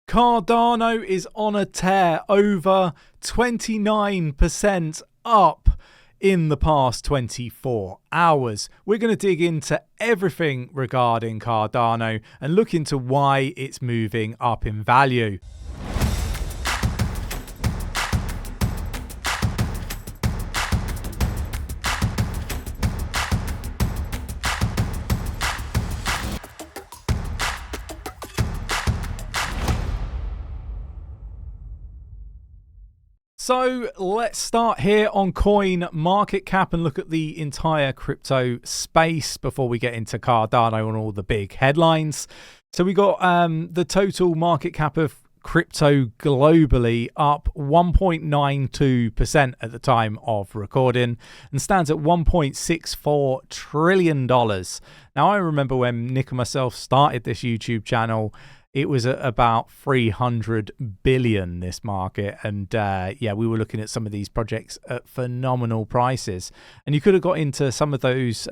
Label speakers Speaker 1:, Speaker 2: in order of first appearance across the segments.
Speaker 1: Cardano is on a tear, over 29% up in the past 24 hours. We're going to dig into everything regarding Cardano and look into why it's moving up in value. So let's start here on CoinMarketCap and look at the entire crypto space before we get into Cardano and all the big headlines. So we got the total market cap of crypto globally up 1.92% at the time of recording and stands at $1.64 trillion. Now, I remember when Nick and myself started this YouTube channel, it was at about 300 billion, this market. And yeah, we were looking at some of these projects at phenomenal prices. And you could have got into some of those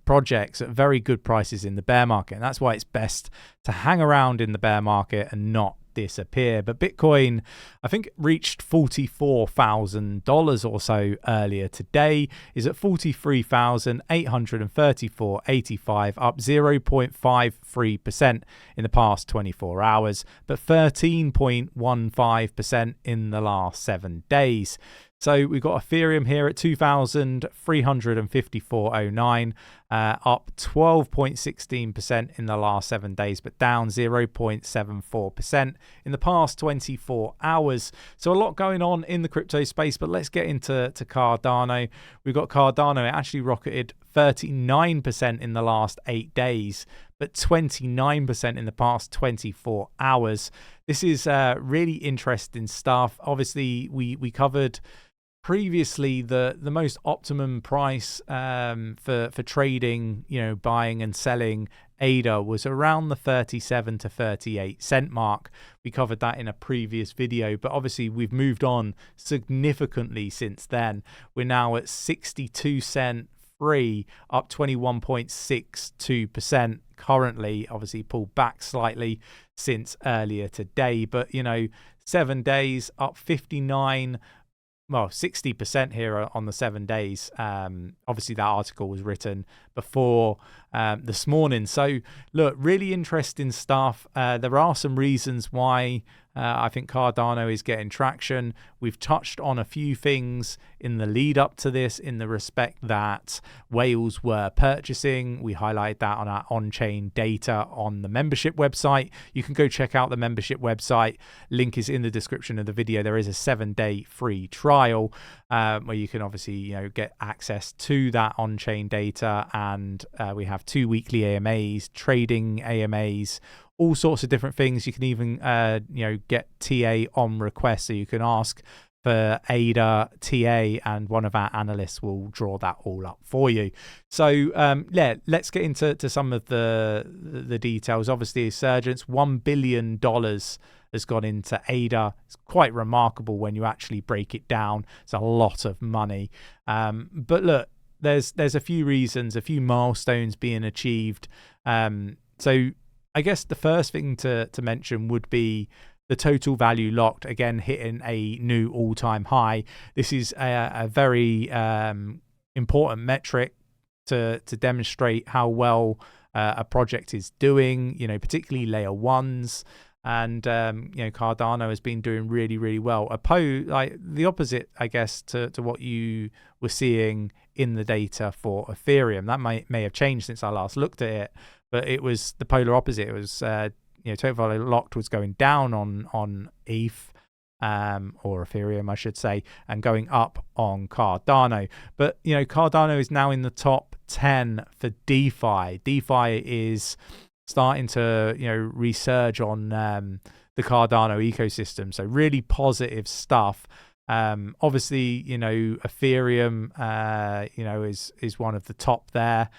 Speaker 1: projects at very good prices in the bear market. And that's why it's best to hang around in the bear market and not disappear. But Bitcoin, I think, reached $44,000 or so earlier today, is at 43,834.85, up 0.53% in the past 24 hours, but 13.15% in the last 7 days. So we've got Ethereum here at 2,354.09, up 12.16% in the last 7 days, but down 0.74% in the past 24 hours. So a lot going on in the crypto space, but let's get into Cardano. We've got Cardano. It actually rocketed 39% in the last 8 days, but 29% in the past 24 hours. This is really interesting stuff. Obviously, we covered previously the most optimum price for trading, buying and selling ADA was around the 37 to 38 cent mark. We covered that in a previous video, but obviously we've moved on significantly since then. We're now at 62 cent free, up 21.62% currently. Obviously pulled back slightly since earlier today, but 7 days up 60% here on the 7 days. Obviously that article was written before this morning. So look, really interesting stuff. There are some reasons why I think Cardano is getting traction. We've touched on a few things in the lead up to this in the respect that whales were purchasing. We highlight that on our on-chain data on the membership website. You can go check out the membership website. Link is in the description of the video. There is a 7-day free trial where you can obviously get access to that on-chain data, and we have 2 weekly AMAs, trading AMAs, all sorts of different things. You can even get TA on request, so you can ask for ADA TA and one of our analysts will draw that all up for you. So yeah, let's get into some of the details. Obviously, Resurgence, $1 billion has gone into ADA. It's quite remarkable when you actually break it down. It's a lot of money. But look, there's a few reasons, a few milestones being achieved. So I guess the first thing to mention would be the total value locked, again hitting a new all-time high. This is a very important metric to demonstrate how well a project is doing, particularly layer ones. And Cardano has been doing really, really well. Like the opposite, I guess, to what you were seeing in the data for Ethereum. That may have changed since I last looked at it, but it was the polar opposite. It was total value locked was going down on ETH or Ethereum, I should say, and going up on Cardano. But Cardano is now in the top 10 for DeFi. DeFi is starting to resurge on the Cardano ecosystem, so really positive stuff. Obviously, Ethereum, is one of the top there.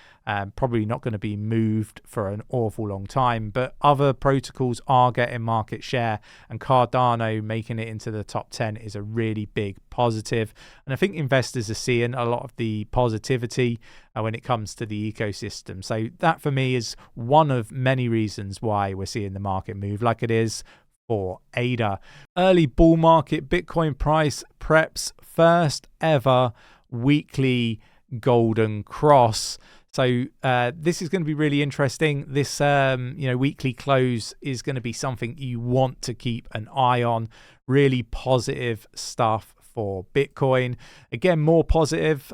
Speaker 1: Probably not going to be moved for an awful long time, but other protocols are getting market share, and Cardano making it into the top 10 is a really big positive. And I think investors are seeing a lot of the positivity when it comes to the ecosystem. So that for me is one of many reasons why we're seeing the market move like it is for ADA. Early bull market Bitcoin price preps first ever weekly golden cross. So this is going to be really interesting. This weekly close is going to be something you want to keep an eye on. Really positive stuff for Bitcoin. Again, more positive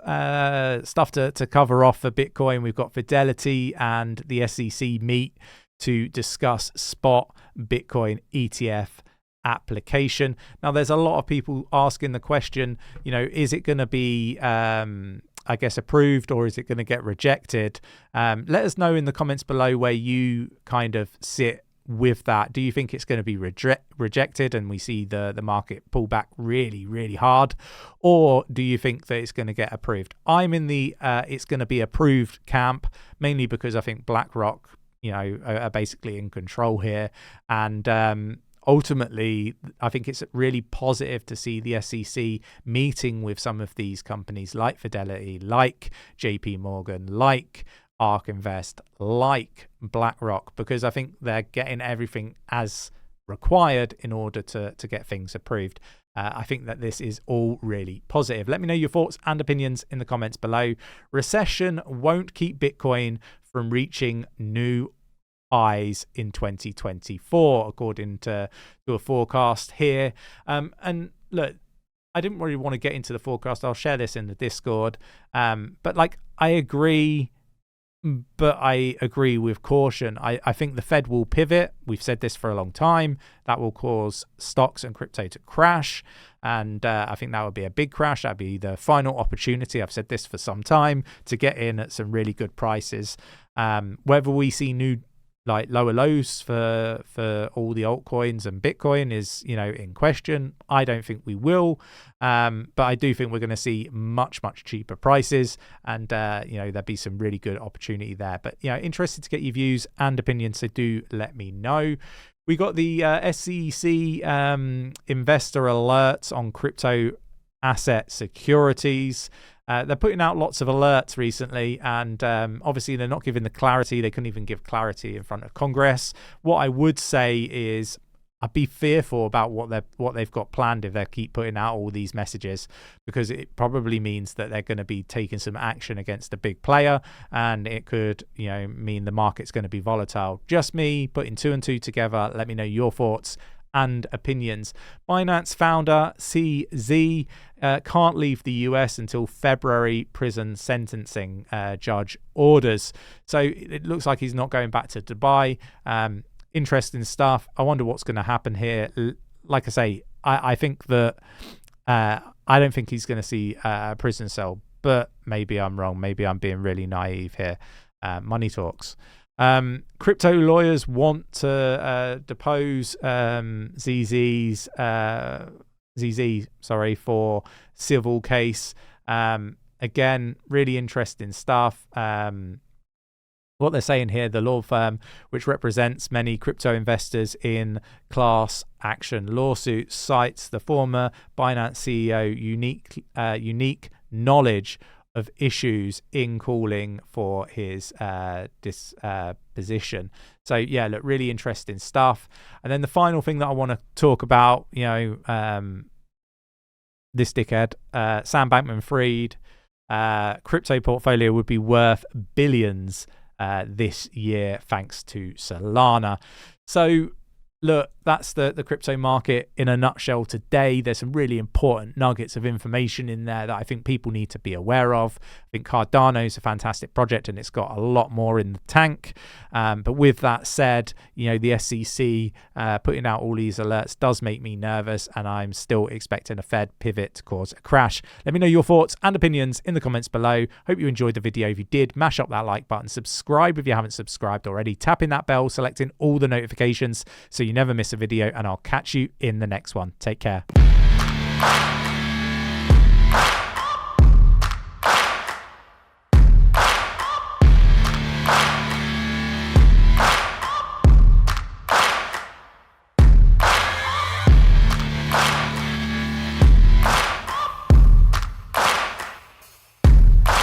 Speaker 1: stuff to cover off for Bitcoin. We've got Fidelity and the SEC meet to discuss spot Bitcoin ETF application. Now, there's a lot of people asking the question, is it going to be approved, or is it going to get rejected? Let us know in the comments below where you kind of sit with that. Do you think it's going to be rejected and we see the market pull back really, really hard, or do you think that it's going to get approved? I'm in the it's going to be approved camp, mainly because I think BlackRock are basically in control here, and ultimately, I think it's really positive to see the SEC meeting with some of these companies like Fidelity, like JP Morgan, like ARK Invest, like BlackRock, because I think they're getting everything as required in order to get things approved. I think that this is all really positive. Let me know your thoughts and opinions in the comments below. Recession won't keep Bitcoin from reaching new highs in 2024, according to a forecast here. And look, I didn't really want to get into the forecast. I'll share this in the Discord. But I agree, but I agree with caution. I think the Fed will pivot. We've said this for a long time. That will cause stocks and crypto to crash. And I think that would be a big crash. That'd be the final opportunity. I've said this for some time, to get in at some really good prices. Whether we see new lower lows for all the altcoins and Bitcoin is in question. I don't think we will, but I do think we're going to see much cheaper prices, and there'll be some really good opportunity there. But interested to get your views and opinions, so do let me know. We got the SEC investor alerts on crypto asset securities. They're putting out lots of alerts recently, and obviously they're not giving the clarity. They couldn't even give clarity in front of Congress. What I would say is I'd be fearful about what they've got planned if they keep putting out all these messages, because it probably means that they're going to be taking some action against a big player, and it could mean the market's going to be volatile. Just me putting two and two together. Let me know your thoughts and opinions. Binance founder CZ can't leave the US until February prison sentencing judge orders. So it looks like he's not going back to Dubai. Interesting stuff. I wonder what's going to happen here. Like I say, I think that I don't think he's going to see a prison cell, but maybe I'm wrong. Maybe I'm being really naive here. Money talks. Crypto lawyers want to depose ZZ for civil case. Again, really interesting stuff. What they're saying here, the law firm, which represents many crypto investors in class action lawsuits, cites the former Binance CEO unique knowledge of issues in calling for his disposition. So yeah, look, really interesting stuff. And then the final thing that I want to talk about, this dickhead, Sam Bankman-Fried, crypto portfolio would be worth billions this year thanks to Solana. So look, that's the crypto market in a nutshell today. There's some really important nuggets of information in there that I think people need to be aware of. I think Cardano is a fantastic project, and it's got a lot more in the tank. But with that said, the SEC putting out all these alerts does make me nervous, and I'm still expecting a Fed pivot to cause a crash. Let me know your thoughts and opinions in the comments below. Hope you enjoyed the video. If you did, mash up that like button, subscribe if you haven't subscribed already, tapping that bell, selecting all the notifications so you never miss a video, and I'll catch you in the next one. Take care.